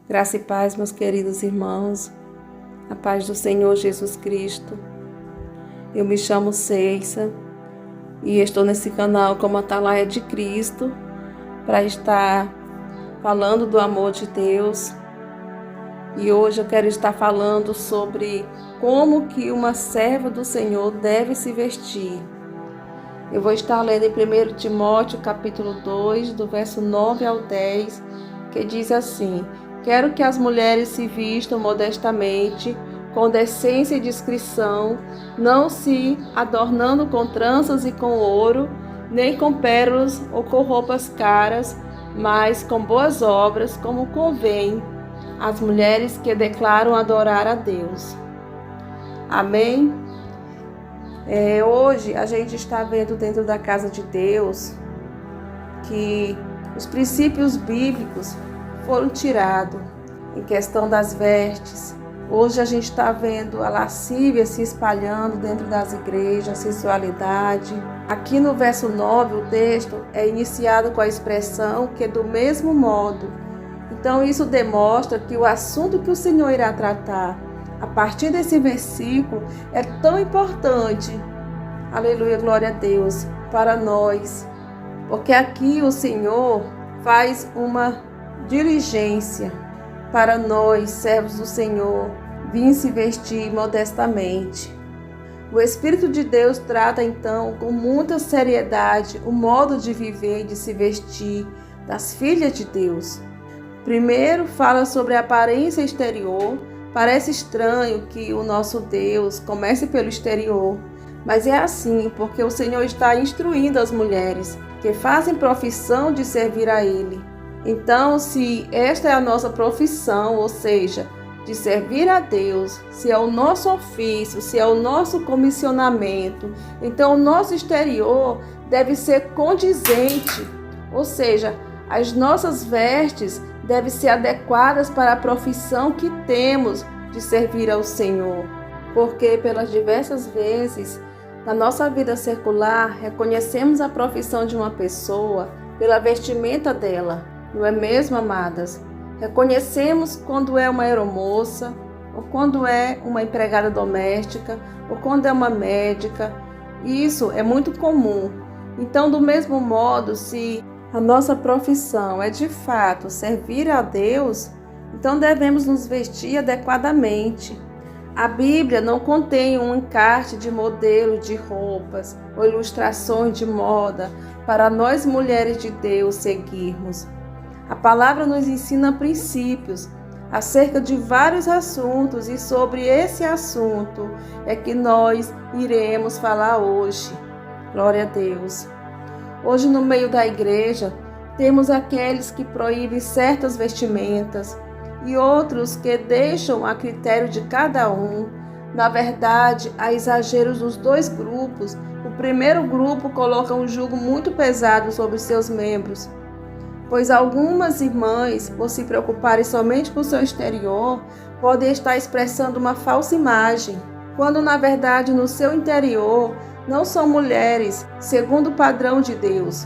Graça e paz, meus queridos irmãos, a paz do Senhor Jesus Cristo. Eu me chamo Ceissa e estou nesse canal como Atalaia de Cristo para estar falando do amor de Deus. E hoje eu quero estar falando sobre como que uma serva do Senhor deve se vestir. Eu vou estar lendo em 1 Timóteo capítulo 2, do verso 9 ao 10, que diz assim: quero que as mulheres se vistam modestamente, com decência e discrição, não se adornando com tranças e com ouro, nem com pérolas ou com roupas caras, mas com boas obras, como convém às mulheres que declaram adorar a Deus. Amém? Hoje a gente está vendo dentro da casa de Deus que os princípios bíblicos foram tirados em questão das vestes. Hoje a gente está vendo a lascívia se espalhando dentro das igrejas, a sensualidade. Aqui no verso 9, o texto é iniciado com a expressão que do mesmo modo. Então isso demonstra que o assunto que o Senhor irá tratar a partir desse versículo é tão importante, aleluia, glória a Deus, para nós. Porque aqui o Senhor faz uma diligência para nós, servos do Senhor, vir se vestir modestamente. O Espírito de Deus trata então com muita seriedade o modo de viver e de se vestir das filhas de Deus. Primeiro fala sobre a aparência exterior. Parece estranho que o nosso Deus comece pelo exterior, mas é assim porque o Senhor está instruindo as mulheres que fazem profissão de servir a Ele. Então, se esta é a nossa profissão, ou seja, de servir a Deus, se é o nosso ofício, se é o nosso comissionamento, então o nosso exterior deve ser condizente, ou seja, as nossas vestes devem ser adequadas para a profissão que temos de servir ao Senhor. Porque pelas diversas vezes na nossa vida secular reconhecemos a profissão de uma pessoa pela vestimenta dela. Não é mesmo, amadas? Reconhecemos quando é uma aeromoça, ou quando é uma empregada doméstica, ou quando é uma médica. Isso é muito comum. Então, do mesmo modo, se a nossa profissão é de fato servir a Deus, então devemos nos vestir adequadamente. A Bíblia não contém um encarte de modelo de roupas ou ilustrações de moda para nós mulheres de Deus seguirmos. A palavra nos ensina princípios acerca de vários assuntos e sobre esse assunto é que nós iremos falar hoje. Glória a Deus. Hoje no meio da igreja temos aqueles que proíbem certas vestimentas e outros que deixam a critério de cada um. Na verdade, há exageros nos dois grupos. O primeiro grupo coloca um jugo muito pesado sobre seus membros, pois algumas irmãs, por se preocuparem somente com o seu exterior, podem estar expressando uma falsa imagem, quando na verdade no seu interior não são mulheres segundo o padrão de Deus.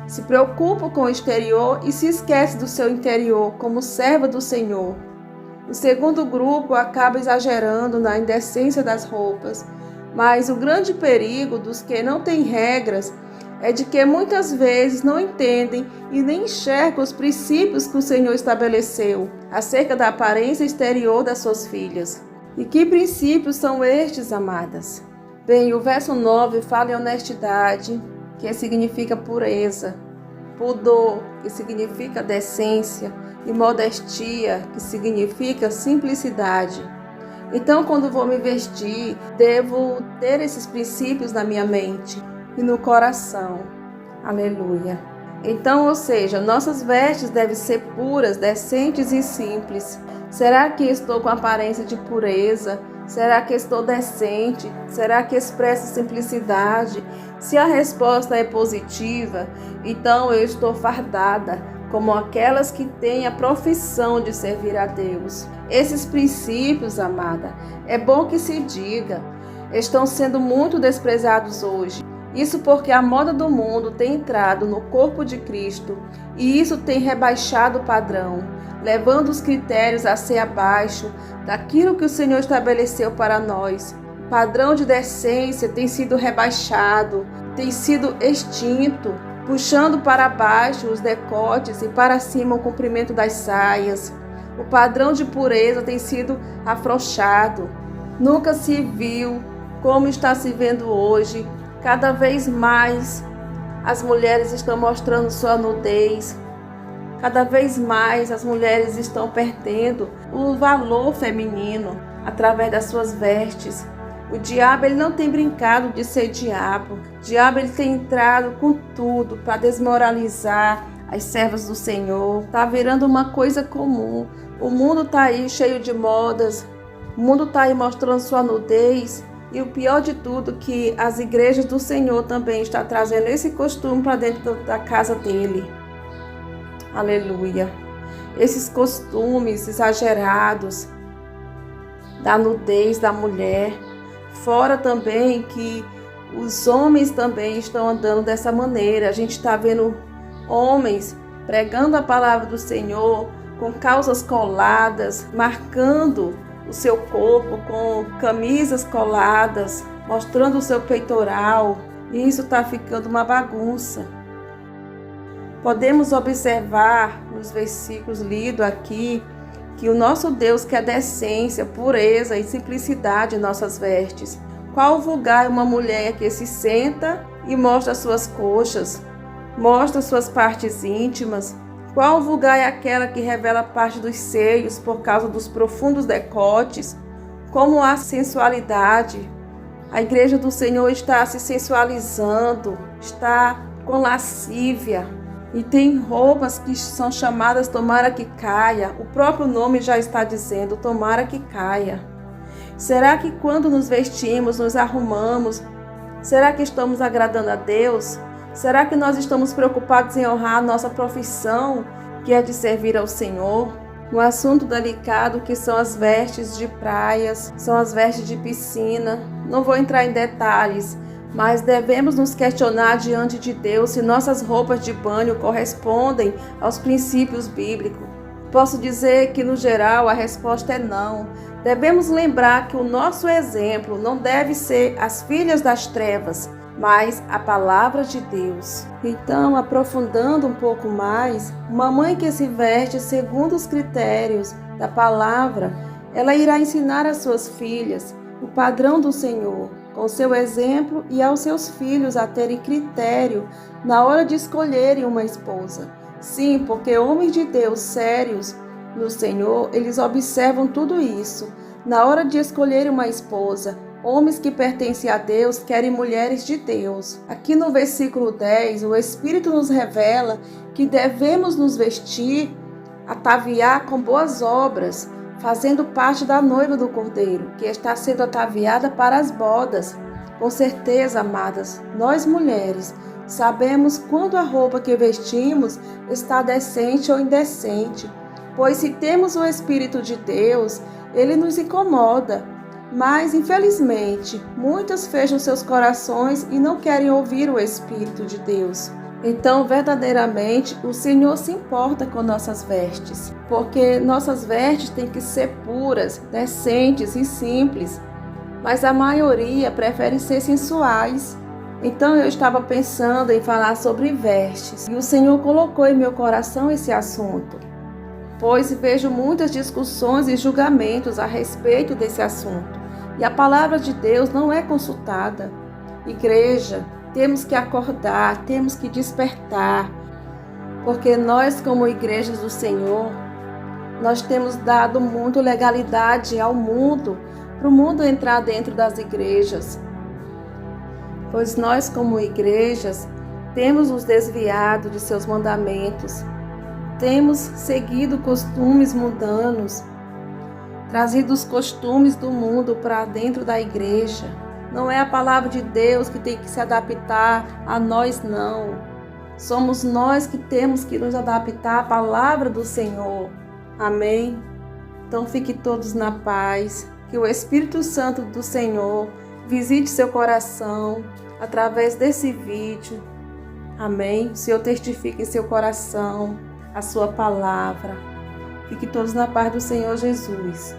Se preocupam com o exterior e se esquecem do seu interior como serva do Senhor. O segundo grupo acaba exagerando na indecência das roupas, mas o grande perigo dos que não têm regras é de que muitas vezes não entendem e nem enxergam os princípios que o Senhor estabeleceu acerca da aparência exterior das suas filhas. E que princípios são estes, amadas? Bem, o verso 9 fala em honestidade, que significa pureza, pudor, que significa decência, e modestia, que significa simplicidade. Então, quando vou me vestir, devo ter esses princípios na minha mente e no coração. Aleluia. Então, ou seja, nossas vestes devem ser puras, decentes e simples. Será que estou com aparência de pureza? Será que estou decente? Será que expresso simplicidade? Se a resposta é positiva, então eu estou fardada, como aquelas que têm a profissão de servir a Deus. Esses princípios, amada, é bom que se diga, estão sendo muito desprezados hoje. Isso porque a moda do mundo tem entrado no corpo de Cristo e isso tem rebaixado o padrão, levando os critérios a ser abaixo daquilo que o Senhor estabeleceu para nós. O padrão de decência tem sido rebaixado, tem sido extinto, puxando para baixo os decotes e para cima o comprimento das saias. O padrão de pureza tem sido afrouxado. Nunca se viu como está se vendo hoje. Cada vez mais as mulheres estão mostrando sua nudez. Cada vez mais as mulheres estão perdendo o valor feminino através das suas vestes. O diabo ele não tem brincado de ser diabo. O diabo ele tem entrado com tudo para desmoralizar as servas do Senhor. Está virando uma coisa comum. O mundo está aí cheio de modas. O mundo está aí mostrando sua nudez. E o pior de tudo que as igrejas do Senhor também estão trazendo esse costume para dentro da casa dele. Aleluia. Esses costumes exagerados da nudez da mulher. Fora também que os homens também estão andando dessa maneira. A gente está vendo homens pregando a palavra do Senhor com calças coladas, marcando o seu corpo com camisas coladas, mostrando o seu peitoral. E isso está ficando uma bagunça. Podemos observar nos versículos lidos aqui que o nosso Deus quer decência, pureza e simplicidade em nossas vestes. Qual vulgar é uma mulher que se senta e mostra suas coxas, mostra suas partes íntimas? Qual vulgar é aquela que revela parte dos seios por causa dos profundos decotes? Como há sensualidade? A igreja do Senhor está se sensualizando, está com lascívia. E tem roupas que são chamadas tomara que caia. O próprio nome já está dizendo tomara que caia. Será que quando nos vestimos, nos arrumamos, será que estamos agradando a Deus? Será que nós estamos preocupados em honrar a nossa profissão, que é de servir ao Senhor? Um assunto delicado que são as vestes de praias, são as vestes de piscina. Não vou entrar em detalhes, mas devemos nos questionar diante de Deus se nossas roupas de banho correspondem aos princípios bíblicos. Posso dizer que, no geral, a resposta é não. Devemos lembrar que o nosso exemplo não deve ser as filhas das trevas, mas a palavra de Deus. Então, aprofundando um pouco mais, uma mãe que se veste segundo os critérios da palavra, ela irá ensinar às suas filhas o padrão do Senhor, com seu exemplo, e aos seus filhos a terem critério na hora de escolherem uma esposa. Sim, porque homens de Deus sérios no Senhor, eles observam tudo isso. Na hora de escolherem uma esposa, homens que pertencem a Deus querem mulheres de Deus. Aqui no versículo 10, o Espírito nos revela que devemos nos vestir, ataviar com boas obras, fazendo parte da noiva do Cordeiro, que está sendo ataviada para as bodas. Com certeza, amadas, nós mulheres sabemos quando a roupa que vestimos está decente ou indecente, pois se temos o Espírito de Deus, ele nos incomoda. Mas, infelizmente, muitas fecham seus corações e não querem ouvir o Espírito de Deus. Então, verdadeiramente, o Senhor se importa com nossas vestes, porque nossas vestes têm que ser puras, decentes e simples, mas a maioria prefere ser sensuais. Então, eu estava pensando em falar sobre vestes, e o Senhor colocou em meu coração esse assunto, pois vejo muitas discussões e julgamentos a respeito desse assunto, e a palavra de Deus não é consultada. Igreja, temos que acordar, temos que despertar, porque nós, como igrejas do Senhor, nós temos dado muito legalidade ao mundo, para o mundo entrar dentro das igrejas. Pois nós, como igrejas, temos nos desviado de seus mandamentos, temos seguido costumes mundanos, trazido os costumes do mundo para dentro da igreja. Não é a palavra de Deus que tem que se adaptar a nós, não. Somos nós que temos que nos adaptar à palavra do Senhor. Amém? Então fiquem todos na paz. Que o Espírito Santo do Senhor visite seu coração, através desse vídeo. Amém? O Senhor testifique em seu coração a sua palavra. Fique todos na paz do Senhor Jesus.